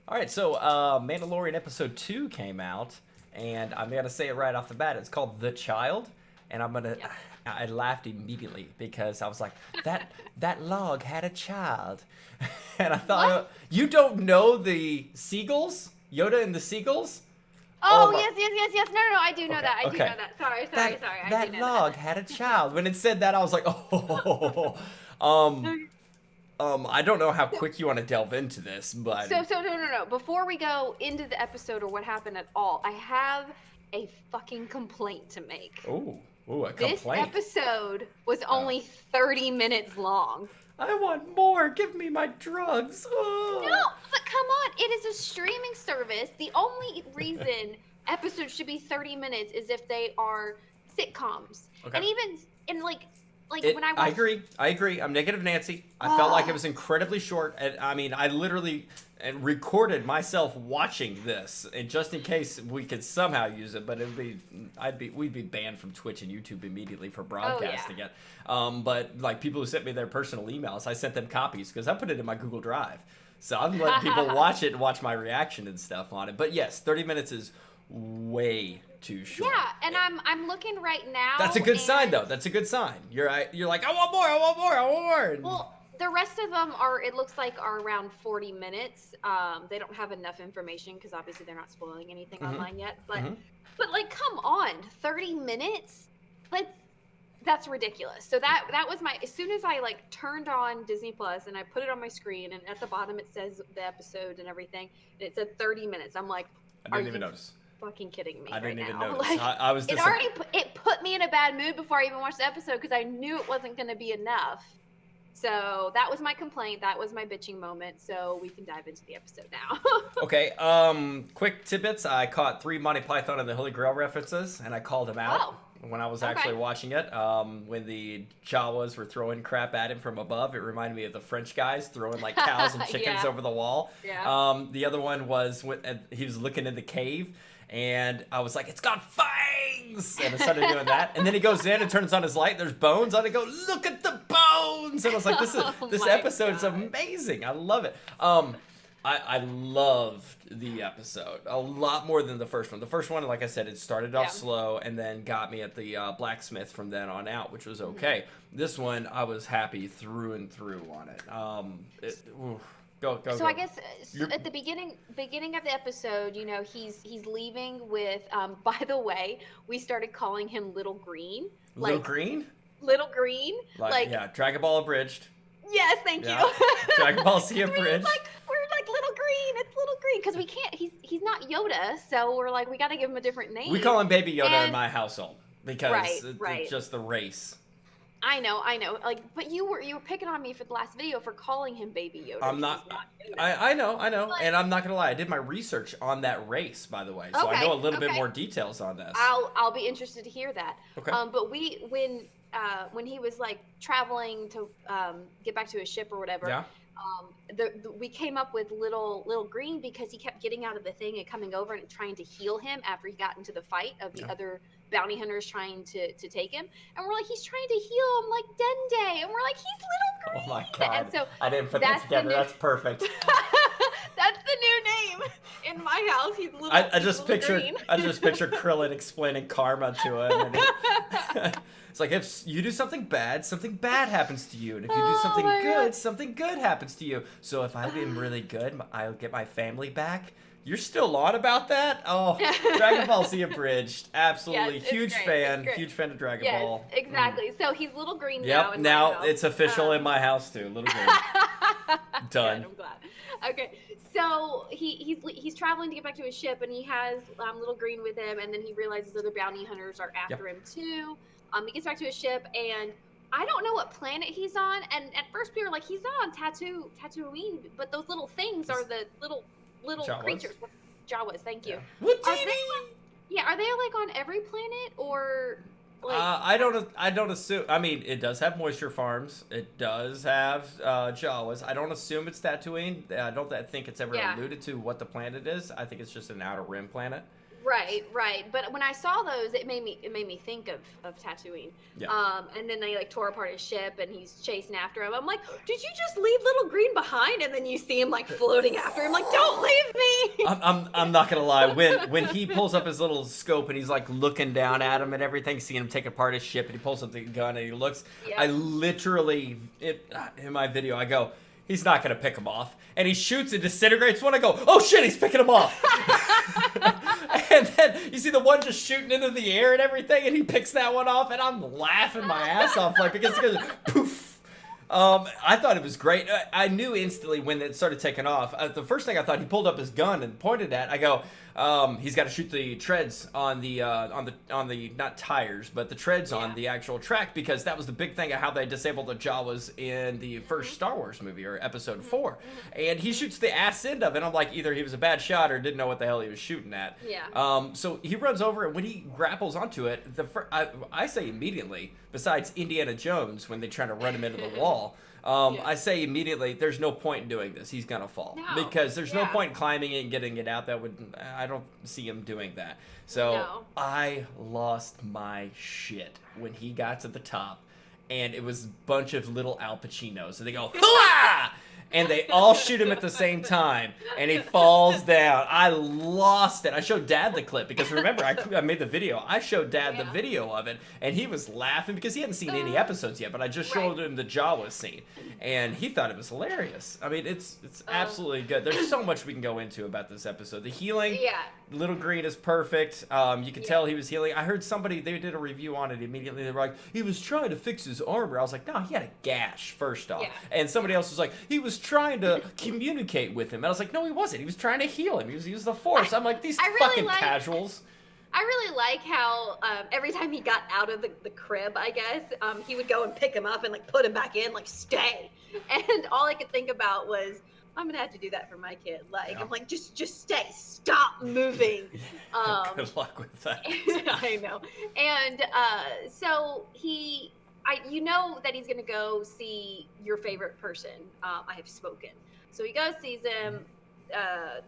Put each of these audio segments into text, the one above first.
All right, so Mandalorian episode 2 came out, and I'm gonna say it right off the bat. It's called The Child, and I'm gonna. Yep. I laughed immediately because I was like, that log had a child, and I What? thought, you don't know the seagulls, Yoda and the seagulls? Oh Oh, my. yes. No. I do know Okay, that. I do okay. know that. Sorry. That I do that know log had a child. When it said that, I was like, oh. Um, that. I don't know how quick you want to delve into this, but No. Before we go into the episode or what happened at all, I have a fucking complaint to make. ooh, a This complaint. episode was Oh. only 30 minutes long. I want more. Give me my drugs. No, but come on. It is a streaming service. The only reason episodes should be 30 minutes is if they are sitcoms. Okay. And even in like when I I watch agree. I'm negative Nancy. I felt like it was incredibly short. And I mean, I literally recorded myself watching this, and just in case we could somehow use it, but we'd be banned from Twitch and YouTube immediately for broadcasting it. But like people who sent me their personal emails, I sent them copies because I put it in my Google Drive. So I'm letting people watch it and watch my reaction and stuff on it. But yes, 30 minutes is way too short. Yeah, and I'm looking right now. That's a good sign, and- though. That's a good sign. You're like, I want more, I want more, I want more. And Well, the rest of them are, it looks like, are around 40 minutes. They don't have enough information because obviously they're not spoiling anything online yet. But like, come on, 30 minutes? That's ridiculous. So that was my, as soon as I like turned on Disney Plus and I put it on my screen and at the bottom it says the episode and everything, and it said 30 minutes. I'm like, I didn't even notice. fucking kidding me I didn't right even now? notice. Like, I was it already it put me in a bad mood before I even watched the episode because I knew it wasn't going to be enough. So that was my complaint. That was my bitching moment. So we can dive into the episode now. Okay, quick tidbits. I caught 3 Monty Python and the Holy Grail references, and I called them out Oh, when I was okay. actually watching it. When the Jawas were throwing crap at him from above, it reminded me of the French guys throwing like cows and chickens Yeah. over the wall. Yeah. The other one was when he was looking in the cave, and I was like, it's got fangs! And I started doing that. And then he goes in and turns on his light, there's bones on it. Go, look at the bones! And I was like, this my episode is God. amazing. I love it. I loved the episode a lot more than the first one. The first one, like I said, it started off slow and then got me at the blacksmith from then on out, which was okay. This one, I was happy through and through on it. Go. So I guess at the beginning of the episode, you know, he's leaving with. By the way, we started calling him Little Green. Little Green? Little Green. Like yeah, Dragon Ball Abridged. yes, thank Yeah. you. Dragon Ball Z I mean, Abridged. we're like Little Green. It's Little Green because we can't. He's not Yoda, so we're like we got to give him a different name. We call him Baby Yoda in And- my household because Right. it's just the race. I know. Like, but you were picking on me for the last video for calling him Baby Yoda. I'm because not. he's Yoda. I know, But- and I'm not gonna lie. I did my research on that race, by the way, so I Okay, know a little bit okay. more details on this. I'll be interested to hear that. Okay. But when he was like traveling to get back to his ship or whatever, Yeah. we came up with little Green because he kept getting out of the thing and coming over and trying to heal him after he got into the fight of the other bounty hunters trying to take him, and we're like, he's trying to heal him like Dende, and we're like, he's Little Green. Oh my god! And so I didn't put that that's the together. new- That's perfect. that's the new name in my house. He's little. I he's just Little picture Green. Krillin explaining karma to him. And it's like if you do something bad happens to you, and if you do Oh something my good, God. something good happens to you. So if I've been really good, I'll get my family back. You're still on about that? Oh, Dragon Ball Z Abridged. Absolutely. Yes, it's Huge great, fan. it's great. Huge fan of Dragon Yes, Ball. exactly. So he's Little Green now. Yep. In Now my house. it's official in my house too. Little Green. Done. Good, I'm glad. Okay, so he's traveling to get back to his ship, and he has Little Green with him, and then he realizes other bounty hunters are after him too. He gets back to his ship, and I don't know what planet he's on. And at first we were like, he's on Tatooine, but those little things are the little Jawas? creatures. Jawas. Thank you. Yeah. Are they are they like on every planet or? Like, I don't assume. I mean, it does have moisture farms. It does have Jawas. I don't assume it's Tatooine. I don't think it's ever Yeah. alluded to what the planet is. I think it's just an outer rim planet. Right, right. But when I saw those, it made me think of Tatooine. Yeah. And then they like tore apart his ship, and he's chasing after him. I'm like, did you just leave Little Green behind? And then you see him like floating after him, like, don't leave me. I'm not gonna lie. When he pulls up his little scope and he's like looking down at him and everything, seeing him take apart his ship, and he pulls up the gun and he looks. Yeah. I literally in my video I go, he's not gonna pick him off, and he shoots and disintegrates one. I go, oh shit, he's picking him off. And then you see the one just shooting into the air and everything, and he picks that one off, and I'm laughing my ass off, like, because it goes poof. I thought it was great. I knew instantly when it started taking off. The first thing I thought, he pulled up his gun and pointed at. I go, he's got to shoot the treads on the not tires, but the treads on the actual track, because that was the big thing of how they disabled the Jawas in the first Star Wars movie, or Episode 4. And he shoots the ass end of it. I'm like, either he was a bad shot or didn't know what the hell he was shooting at. Yeah. So he runs over, and when he grapples onto it, I say immediately, besides Indiana Jones when they try to run him into the wall. I say immediately, there's no point in doing this. He's gonna fall, because there's no point in climbing it and getting it out. I don't see him doing that. So I lost my shit when he got to the top, and it was a bunch of little Al Pacinos, and they go, hoo-ah! And they all shoot him at the same time, and he falls down. I lost it. I showed Dad the clip, because remember, I made the video. I showed Dad the video of it, and he was laughing because he hadn't seen any episodes yet, but I just showed him the Jawa scene, and he thought it was hilarious. I mean, it's absolutely good. There's so much we can go into about this episode. The healing, Little Green is perfect. You can tell he was healing. I heard somebody, they did a review on it immediately. They were like, he was trying to fix his armor. I was like, no, he had a gash, first off. And somebody else was like, he was trying to communicate with him. And I was like, no, he wasn't. He was trying to heal him. He was using the Force. I'm like, these fucking casuals. I really like how every time he got out of the crib, I guess, he would go and pick him up and like put him back in, like, stay. And all I could think about was, I'm gonna have to do that for my kid. Like, I'm like, just stay, stop moving. Good luck with that. I know. And so you know that he's gonna go see your favorite person. I have spoken. So he goes, sees him.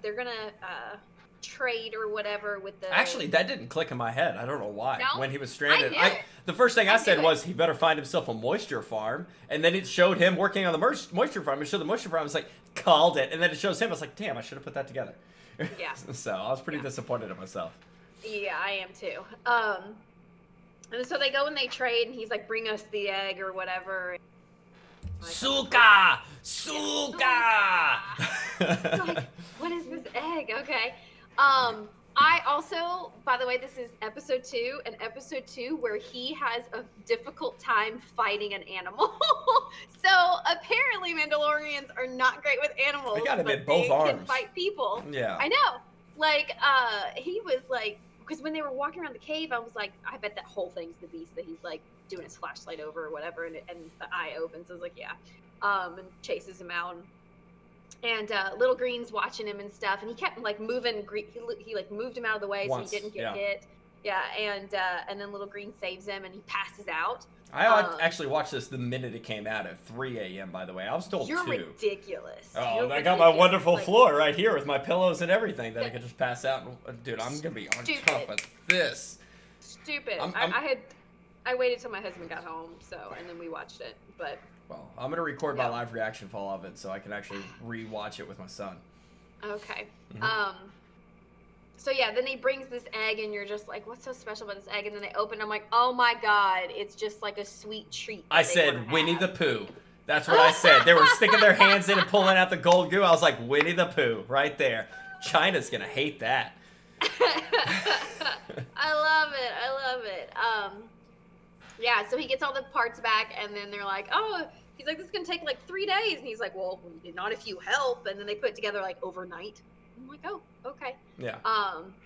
They're gonna trade or whatever with the. Actually, that didn't click in my head. I don't know why. No? When he was stranded, the first thing I said was he better find himself a moisture farm, and then it showed him working on the moisture farm. It showed the moisture farm. I was like, called it, and then it shows him. I was like, damn, I should have put that together. Yeah. So I was pretty disappointed in myself. Yeah, I am too. And so they go and they trade, and he's like, bring us the egg or whatever. Suka! Like, what is this egg? Okay. I also, by the way, this is episode 2, and episode 2 where he has a difficult time fighting an animal. So apparently Mandalorians are not great with animals, they got him but in both arms. Can fight people. Yeah. I know. Like, he was like, because when they were walking around the cave, I was like, I bet that whole thing's the beast that he's like doing his flashlight over or whatever, and the eye opens. I was like, yeah, and chases him out. And Little Green's watching him and stuff, and he kept like moving. He like moved him out of the way so he didn't get hit. Yeah, and then Little Green saves him, and he passes out. I actually watched this the minute it came out at 3 a.m., by the way. I was told 2. You're ridiculous. Oh, I got my wonderful floor right here with my pillows and everything that I could just pass out. Dude, I'm going to be on top of this. Stupid. I waited till my husband got home, and then we watched it, but... Well, I'm going to record my live reaction for all of it so I can actually re-watch it with my son. Okay. So yeah, then he brings this egg, and you're just like, what's so special about this egg? And then they open, I'm like, oh my God, it's just like a sweet treat. I said Winnie the Pooh. That's what I said. They were sticking their hands in and pulling out the gold goo. I was like, Winnie the Pooh, right there. China's going to hate that. I love it. Yeah, so he gets all the parts back, and then they're like, oh, he's like, this is going to take like 3 days. And he's like, well, not if you help. And then they put it together like overnight. I'm like, oh, okay. Yeah.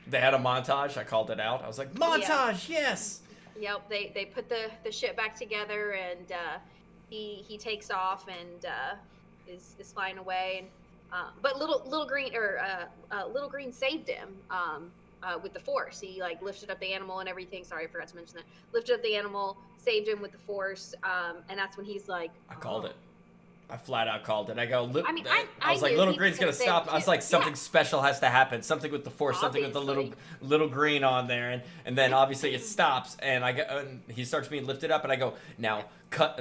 They had a montage. I called it out. I was like, montage, yes. Yep. They put the ship back together, and he takes off and is flying away. But Little Green saved him with the Force. He like lifted up the animal and everything. Sorry, I forgot to mention that. Lifted up the animal, saved him with the Force, and that's when he's like, I called it. I flat out called it. I go, I mean, I was like, knew little he green's was gonna stop. I was like, something yeah. special has to happen. Something with the force. Something with the little green on there, and then obviously it stops, and and he starts being lifted up, and I go, now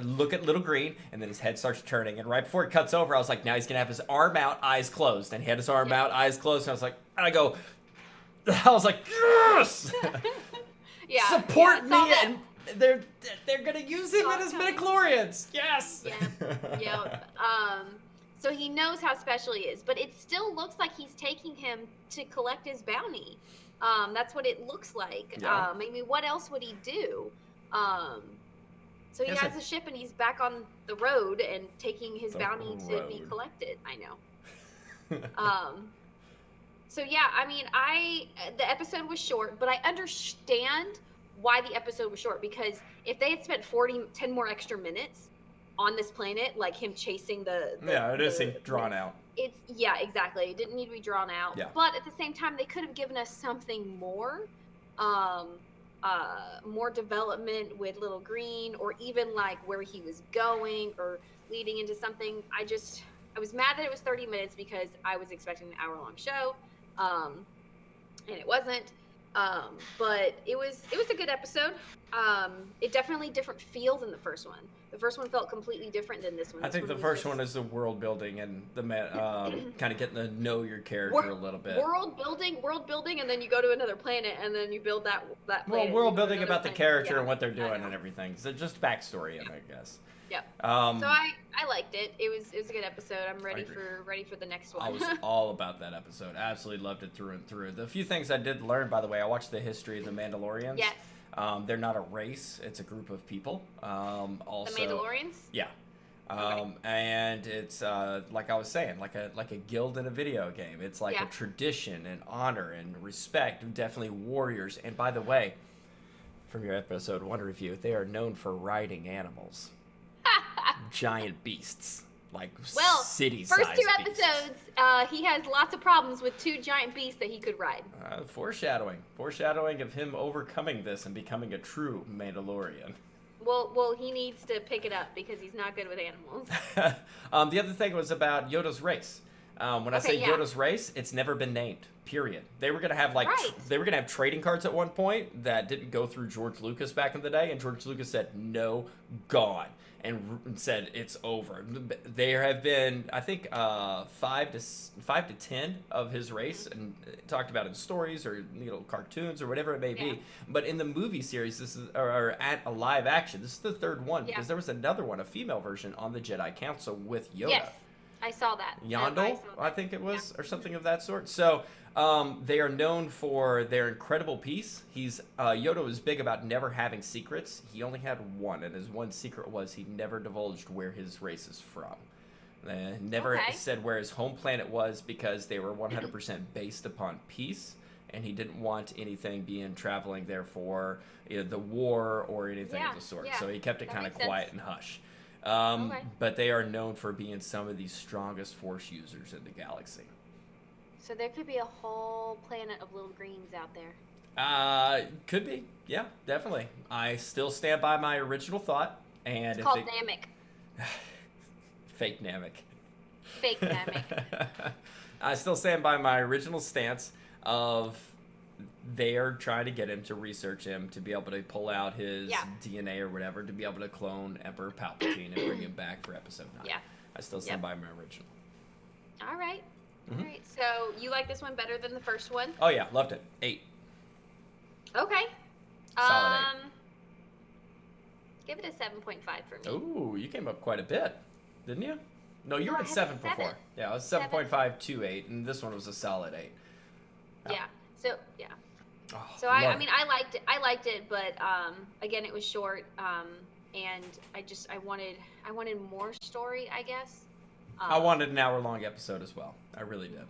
look at little green, and then his head starts turning, and right before it cuts over, I was like, now he's gonna have his arm out, eyes closed, and he had his arm out, eyes closed, and I was like, yes, yeah, support me, and they're gonna use him in his midichlorians. Yes. Yep. So he knows how special he is, but it still looks like he's taking him to collect his bounty. That's what it looks like. Yeah. I mean, what else would he do? So he has a ship and he's back on the road and taking his bounty to be collected. I know. So yeah, I mean, the episode was short, but I understand why the episode was short, because if they had spent 10 more extra minutes on this planet, like him chasing it is drawn out. Exactly. It didn't need to be drawn out. Yeah. But at the same time, they could have given us something more, more development with Little Green, or even like where he was going, or leading into something. I was mad that it was 30 minutes because I was expecting an hour-long show, and it wasn't. But it was a good episode. It definitely different feel than the first one. The first one felt completely different than this one. I think the first one is the world building and the kind of getting to know your character a little bit. World building, and then you go to another planet, and then you build that planet. Well, world building about the character and what they're doing and everything. So just backstory, I guess. Yep. So I liked it. It was a good episode. I'm ready for the next one. I was all about that episode. Absolutely loved it through and through. The few things I did learn, by the way, I watched the history of the Mandalorians. Yes. They're not a race; it's a group of people. Also, the Mandalorians. Yeah. And it's like I was saying, like a guild in a video game. It's like a tradition and honor and respect. Definitely warriors. And by the way, from your episode 1 review, they are known for riding animals. Giant beasts, like city-sized first 2 beasts. episodes, he has lots of problems with 2 giant beasts that he could ride. Foreshadowing of him overcoming this and becoming a true Mandalorian. Well, he needs to pick it up because he's not good with animals. The other thing was about Yoda's race. When I say Yoda's race, it's never been named. Period. They were gonna have they were gonna have trading cards at one point that didn't go through George Lucas back in the day, and George Lucas said no, gone, and said it's over. There have been, I think, 5 to 10 of his race, and talked about in stories or cartoons or whatever it may be. But in the movie series, this is or at a live action, this is the 3rd one because there was another one, a female version on the Jedi Council with Yoda. Yes, I saw that. Yandel, I think it was, or something of that sort. So they are known for their incredible peace. Yoda was big about never having secrets. He only had one, and his one secret was he never divulged where his race is from. Never said where his home planet was because they were 100% based upon peace, and he didn't want anything traveling there for the war or anything of the sort. So he kept it kind of quiet and hush. But they are known for being some of the strongest Force users in the galaxy. So there could be a whole planet of little greens out there. Could be. Yeah, definitely. I still stand by my original thought. And it's called Namek. Fake Namek. Fake Namek. I still stand by my original stance of they are trying to get him to research him to be able to pull out his DNA or whatever to be able to clone Emperor Palpatine and bring him back for episode 9. Yeah. I still stand by my original. All right. All right. So you like this one better than the first one? Oh yeah, loved it. 8. Okay. Solid 8. Give it a 7.5 for me. Ooh, you came up quite a bit, didn't you? No, you were at 7 before. Yeah, it was 7.5 to 8, and this one was a solid 8. Oh. Yeah. So yeah. Oh, so I mean, I liked it, but again, it was short, and I wanted more story, I guess. I wanted an hour-long episode as well. I really did.